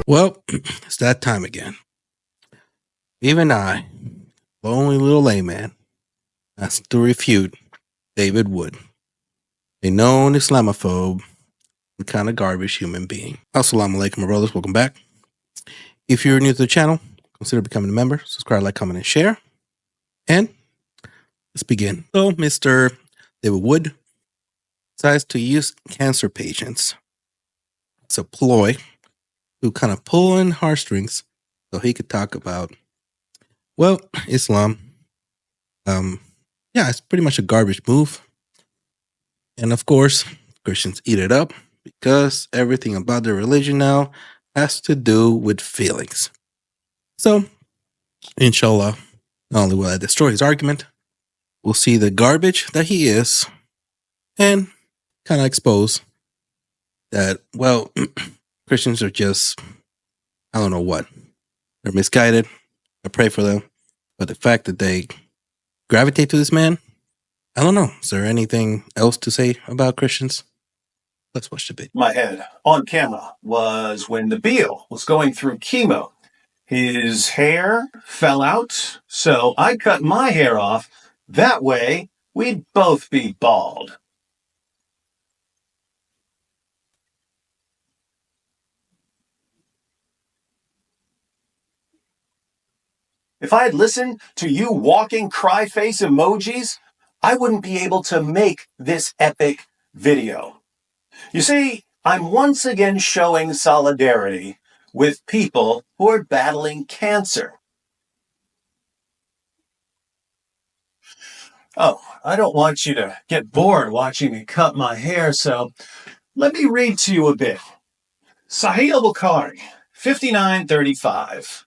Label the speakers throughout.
Speaker 1: Well, it's that time again. Even I, lonely little layman, has to refute David Wood, a known Islamophobe and kind of garbage human being. Assalamu alaikum, my brothers. Welcome back. If you're new to the channel, consider becoming a member. Subscribe, like, comment, and share. And let's begin. So, Mr. David Wood decides to use cancer patients as a ploy to kind of pull in heartstrings so he could talk about, well, Islam. Yeah, it's pretty much a garbage move. And of course, Christians eat it up because everything about their religion now has to do with feelings. So, inshallah, not only will I destroy his argument, we'll see the garbage that he is and kind of expose that, well, Christians are just, I don't know what. They're misguided. I pray for them. But the fact that they gravitate to this man, I don't know. Is there anything else to say about Christians? Let's watch the video.
Speaker 2: My head on camera was when Nabil was going through chemo. His hair fell out, so I cut my hair off. That way, we'd both be bald. If I had listened to you walking cry face emojis, I wouldn't be able to make this epic video. You see, I'm once again showing solidarity with people who are battling cancer. Oh, I don't want you to get bored watching me cut my hair, so let me read to you a bit. Sahih al-Bukhari, 5935.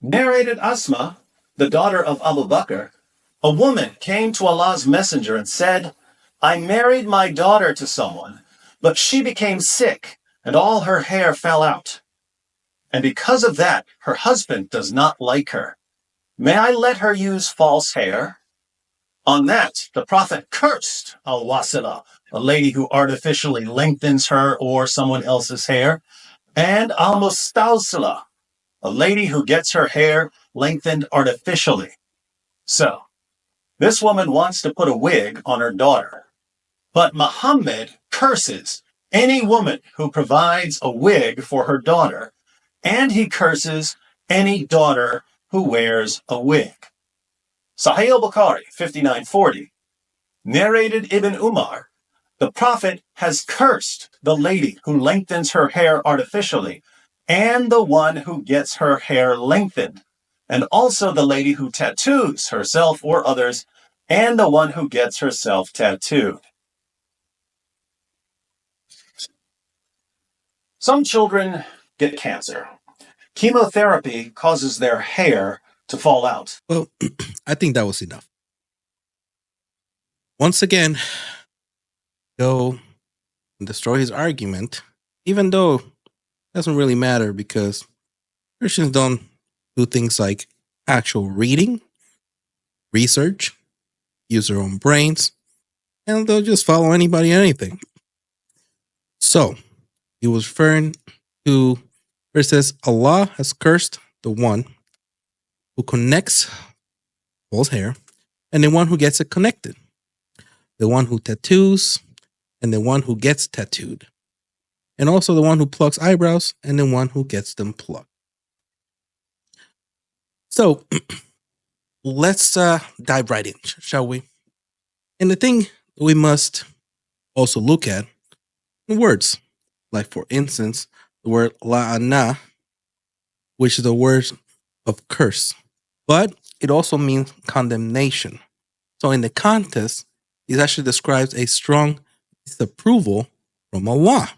Speaker 2: Narrated Asma, the daughter of Abu Bakr, a woman came to Allah's messenger and said, I married my daughter to someone, but she became sick and all her hair fell out. And because of that, her husband does not like her. May I let her use false hair? On that, the Prophet cursed al-Wasila, a lady who artificially lengthens her or someone else's hair, and al-Mustawsila, a lady who gets her hair lengthened artificially. So, this woman wants to put a wig on her daughter. But Muhammad curses any woman who provides a wig for her daughter, and he curses any daughter who wears a wig. Sahih al-Bukhari, 5940. Narrated Ibn Umar, the Prophet has cursed the lady who lengthens her hair artificially, and the one who gets her hair lengthened, and also the lady who tattoos herself or others, and the one who gets herself tattooed. Some children get cancer. Chemotherapy causes their hair to fall out.
Speaker 1: Well, I think that was enough. Once again, go and destroy his argument, even though it doesn't really matter because Christians don't do things like actual reading, research, use their own brains, and they'll just follow anybody and anything. So, he was referring to where it says, Allah has cursed the one who connects false hair and the one who gets it connected, the one who tattoos and the one who gets tattooed, and also the one who plucks eyebrows and the one who gets them plucked. So let's dive right in, shall we? And the thing we must also look at the words, like for instance, the word la'ana, which is the word of curse, but it also means condemnation. So in the context, it actually describes a strong disapproval from Allah.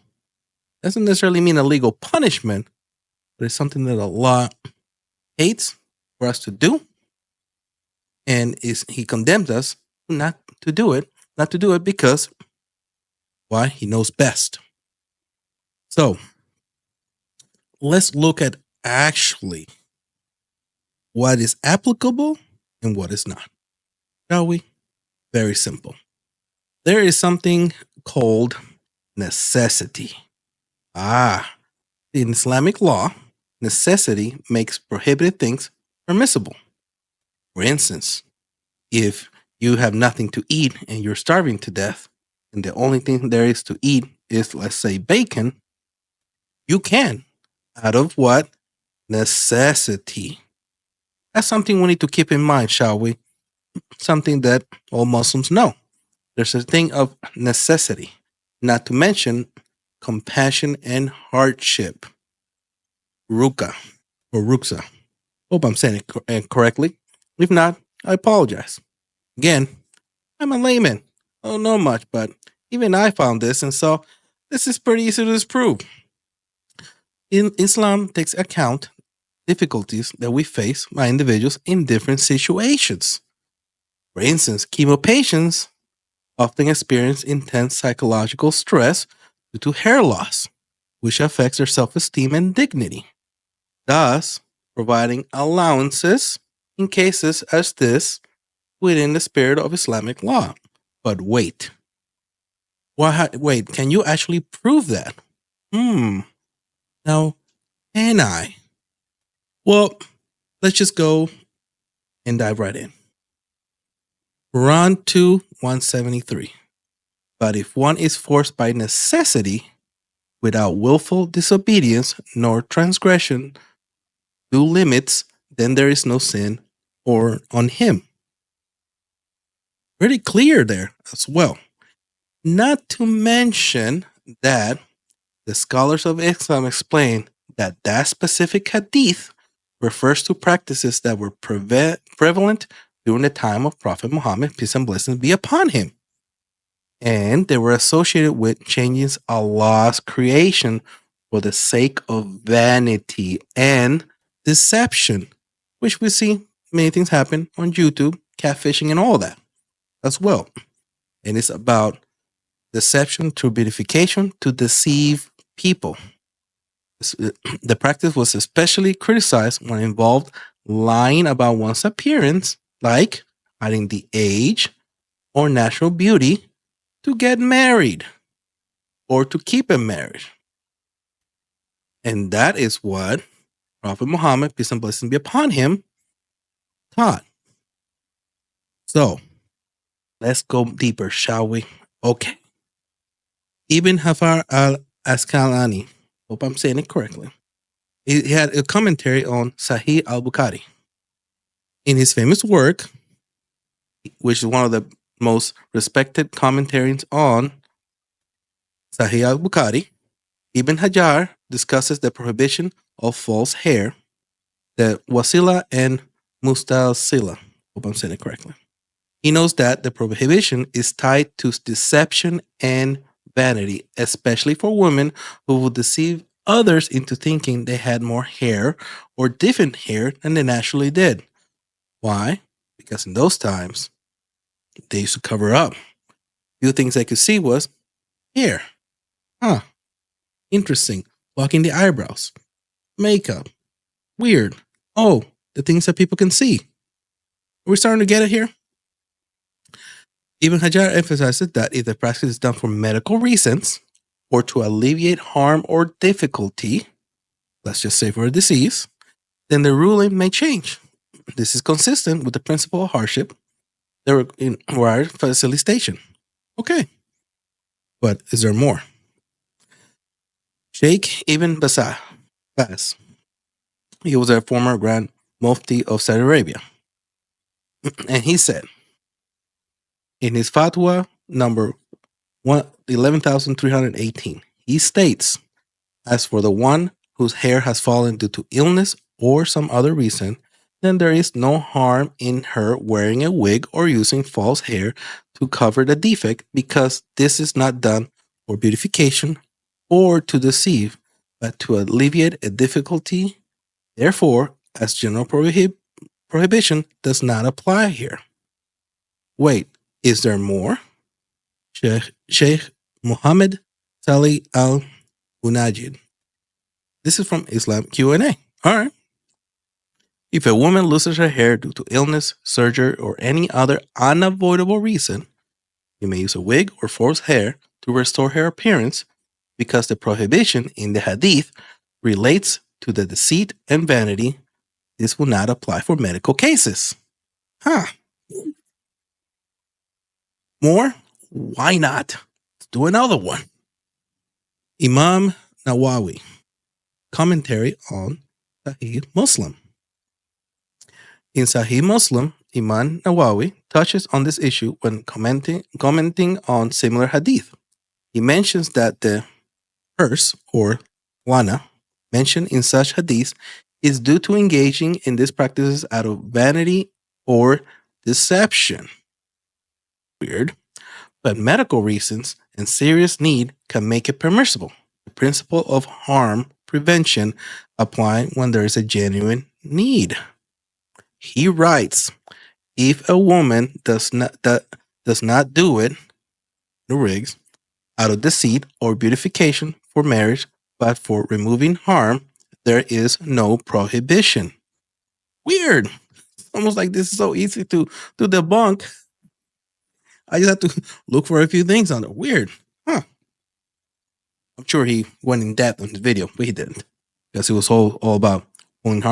Speaker 1: Doesn't necessarily mean a legal punishment, but it's something that Allah hates for us to do, and He condemns us not to do it because why? He knows best. So let's look at actually what is applicable and what is not, shall we? Very simple. There is something called necessity. In Islamic law, necessity makes prohibited things permissible. For instance, if you have nothing to eat and you're starving to death, and the only thing there is to eat is, let's say, bacon, you can. Out of what? Necessity. That's something we need to keep in mind, shall we? Something that all Muslims know. There's a thing of necessity, not to mention compassion and hardship. Ruka or Ruksa. Hope I'm saying it correctly. If not, I apologize. Again, I'm a layman. I don't know much, but even I found this, and so this is pretty easy to disprove. In Islam takes account difficulties that we face by individuals in different situations. For instance, chemo patients often experience intense psychological stress due to hair loss, which affects their self esteem and dignity, thus, providing allowances in cases as this within the spirit of Islamic law. But wait, wait, can you actually prove that? Now, can I? Well, let's just go and dive right in. Quran 2 173. But if one is forced by necessity, without willful disobedience nor transgression due limits, then there is no sin or on him. Pretty clear there as well. Not to mention that the scholars of Islam explain that that specific hadith refers to practices that were prevalent during the time of Prophet Muhammad, peace and blessings be upon him. And they were associated with changing Allah's creation for the sake of vanity and deception, which we see many things happen on YouTube, catfishing and all that as well. And it's about deception through beautification to deceive people. The practice was especially criticized when it involved lying about one's appearance, like hiding the age or natural beauty to get married or to keep a marriage. And that is what Prophet Muhammad, peace and blessings be upon him, taught. So let's go deeper, shall we? Okay. Ibn Hafar al Asqalani, hope I'm saying it correctly, he had a commentary on Sahih al Bukhari. In his famous work, which is one of the most respected commentaries on Sahih al Bukhari, Ibn Hajar discusses the prohibition of false hair, the wasila and mustasila. Hope I'm saying it correctly. He knows that the prohibition is tied to deception and vanity, especially for women who will deceive others into thinking they had more hair or different hair than they naturally did. Why? Because in those times, they used to cover up. Few things they could see was hair. Huh. Interesting. Blocking the eyebrows. Makeup. Weird. Oh, the things that people can see. Are we starting to get it here? Ibn Hajar emphasizes that if the practice is done for medical reasons or to alleviate harm or difficulty, let's just say for a disease, then the ruling may change. This is consistent with the principle of hardship that requires facilitation. Okay. But is there more? Sheikh Ibn Baz, he was a former Grand Mufti of Saudi Arabia. And he said, in his fatwa number 11,318, he states, as for the one whose hair has fallen due to illness or some other reason, then there is no harm in her wearing a wig or using false hair to cover the defect, because this is not done for beautification or to deceive, but to alleviate a difficulty. Therefore, as general prohibition does not apply here. Wait, is there more? Sheikh Muhammad Salih Al Unajid. This is from Islam Q&A. All right. If a woman loses her hair due to illness, surgery, or any other unavoidable reason, you may use a wig or false hair to restore her appearance, because the prohibition in the hadith relates to the deceit and vanity, this will not apply for medical cases. Huh. More? Why not? Let's do another one. Imam Nawawi, commentary on Sahih Muslim. In Sahih Muslim, Imam Nawawi touches on this issue when commenting on similar hadith. He mentions that the curse or wana mentioned in such hadith is due to engaging in these practices out of vanity or deception. Weird. But medical reasons and serious need can make it permissible. The principle of harm prevention applying when there is a genuine need. He writes, if a woman does not do it, the rigs, out of deceit or beautification for marriage, but for removing harm, there is no prohibition. Weird. It's almost like this is so easy to debunk. I just have to look for a few things on it. Weird. Huh. I'm sure he went in depth on the video, but he didn't. Because it was all about pulling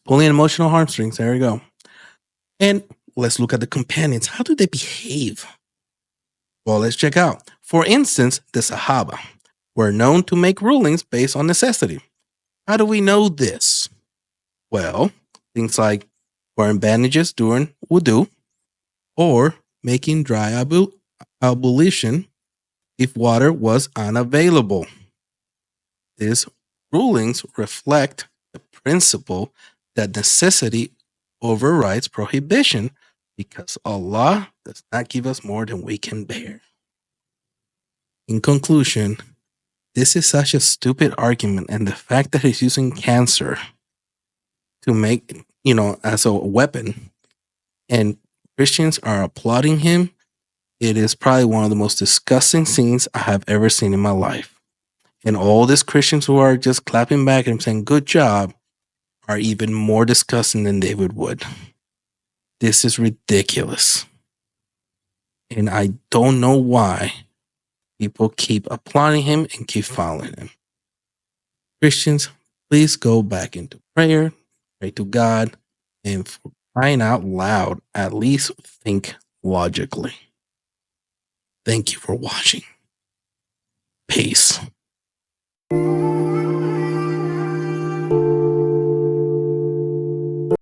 Speaker 1: pulling emotional harmstrings. There you go. And let's look at the companions. How do they behave? Well, let's check out. For instance, the Sahaba were known to make rulings based on necessity. How do we know this? Well, things like wearing bandages during wudu or making dry ablution if water was unavailable. These rulings reflect the principle that necessity overrides prohibition because Allah does not give us more than we can bear. In conclusion, this is such a stupid argument, and the fact that he's using cancer to make, as a weapon, and Christians are applauding him, it is probably one of the most disgusting scenes I have ever seen in my life. And all these Christians who are just clapping back and saying, good job, are even more disgusting than David Wood. This is ridiculous. And I don't know why people keep applauding him and keep following him. Christians, please go back into prayer, pray to God, and for crying out loud, at least think logically. Thank you for watching. Peace.